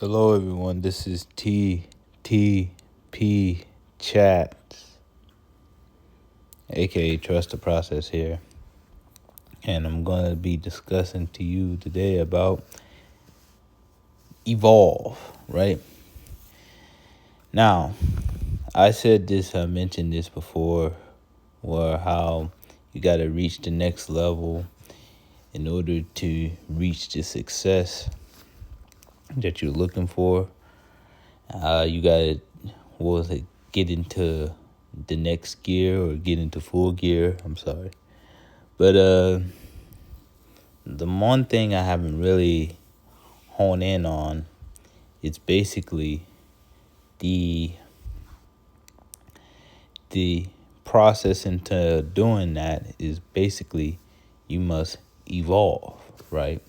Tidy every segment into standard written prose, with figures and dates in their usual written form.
Hello, everyone. This is TTP Chats, aka Trust the Process here. And I'm going to be discussing to you today about evolve, right? Now, I mentioned this before, where how you got to reach the next level in order to reach the success that you're looking for. You got to, get into the next gear or get into full gear. I'm sorry. But the one thing I haven't really honed in on is basically the process into doing that is basically you must evolve, right?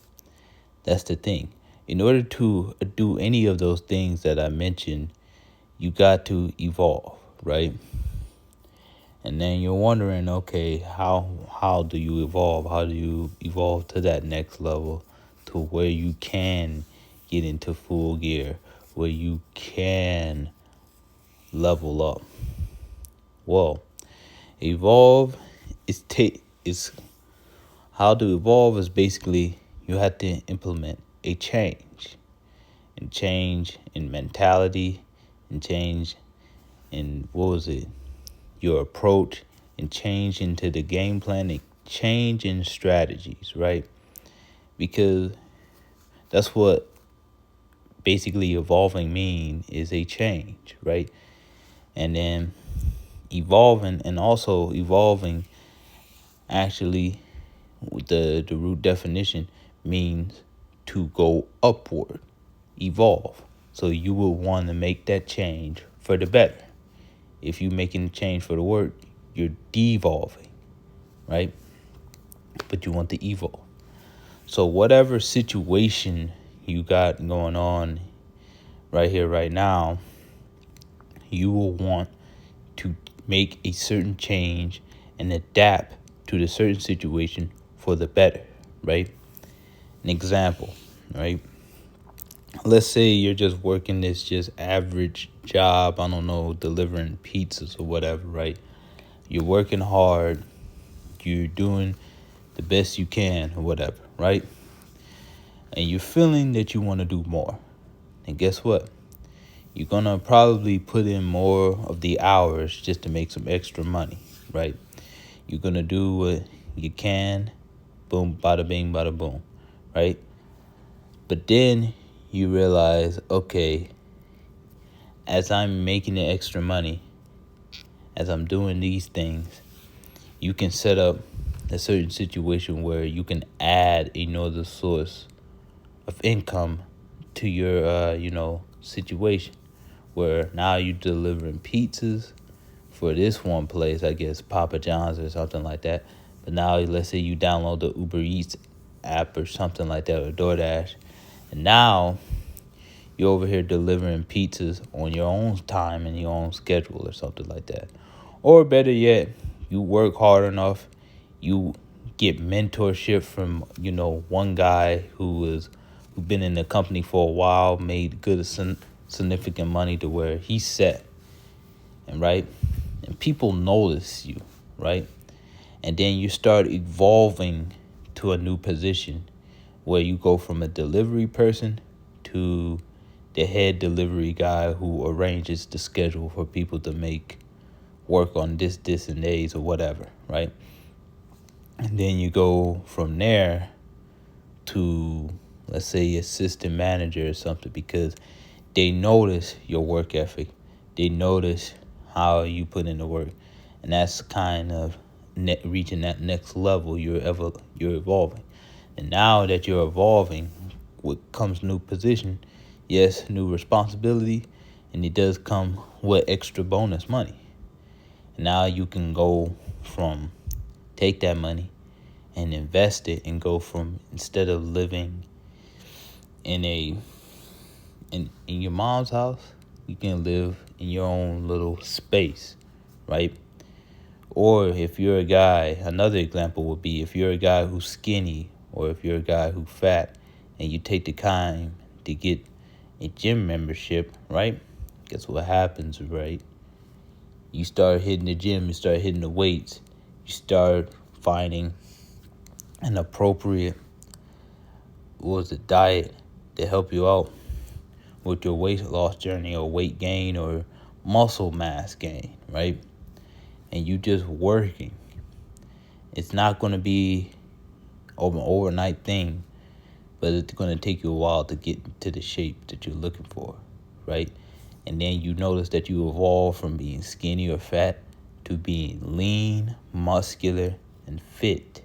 That's the thing. In order to do any of those things that I mentioned, you got to evolve, right? And then you're wondering, okay, how do you evolve? How do you evolve to that next level to where you can get into full gear, where you can level up? Well, evolve is how to evolve is basically you have to implement a change. And change in mentality, and change in your approach, and change into the game plan, and change in strategies, right? Because that's what basically evolving mean is a change, right? And then evolving actually, with the root definition, means to go upward, evolve. So you will want to make that change for the better. If you're making a change for the worse, you're devolving, right? But you want to evolve. So whatever situation you got going on right here, right now, you will want to make a certain change and adapt to the certain situation for the better, right? An example, right? Let's say you're just working this just average job, I don't know, delivering pizzas or whatever, right? You're working hard, you're doing the best you can or whatever, right? And you're feeling that you want to do more. And guess what? You're going to probably put in more of the hours just to make some extra money, right? You're going to do what you can, boom, bada bing, bada boom, right? But then you realize, okay, as I'm making the extra money, as I'm doing these things, you can set up a certain situation where you can add another source of income to your, situation, where now you're delivering pizzas for this one place, I guess Papa John's or something like that. But now let's say you download the Uber Eats app or something like that, or DoorDash, and now you're over here delivering pizzas on your own time and your own schedule or something like that. Or better yet, you work hard enough, you get mentorship from, one guy who's been in the company for a while, made good significant money to where he's set. And right? And people notice you, right? And then you start evolving to a new position where you go from a delivery person to the head delivery guy who arranges the schedule for people to make work on this and days or whatever, right? And then you go from there to, let's say, assistant manager or something, because they notice your work ethic. They notice how you put in the work. And that's kind of reaching that next level. You're evolving. And now that you're evolving, what comes new position, yes, new responsibility, and it does come with extra bonus money. And now you can go from take that money and invest it, and go from, instead of living in your mom's house, you can live in your own little space, right? Or if you're a guy, another example would be if you're a guy who's skinny, or if you're a guy who's fat, and you take the time to get a gym membership, right? Guess what happens, right? You start hitting the gym, you start hitting the weights, you start finding an appropriate diet to help you out with your weight loss journey or weight gain or muscle mass gain, right? And you just working. It's not going to be an overnight thing, but it's going to take you a while to get to the shape that you're looking for, right? And then you notice that you evolve from being skinny or fat to being lean, muscular, and fit,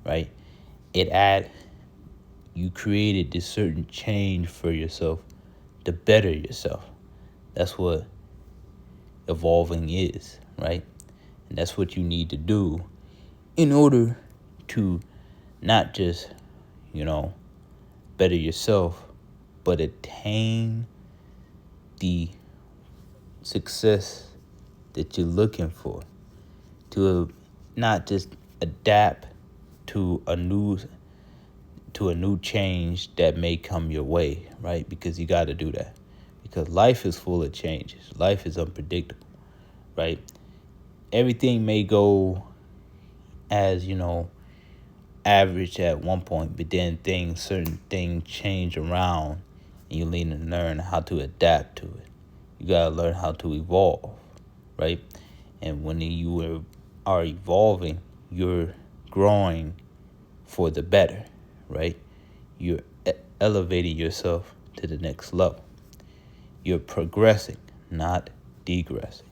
right? You created this certain change for yourself to better yourself. That's what evolving is, right? And that's what you need to do in order to not just, better yourself, but attain the success that you're looking for. To not just adapt to a new change that may come your way, right? Because you got to do that. Because life is full of changes. Life is unpredictable, right? Everything may go as, average at one point, but then certain things change around, and you need to learn how to adapt to it. You got to learn how to evolve, right? And when you are evolving, you're growing for the better, right? You're elevating yourself to the next level. You're progressing, not degressing.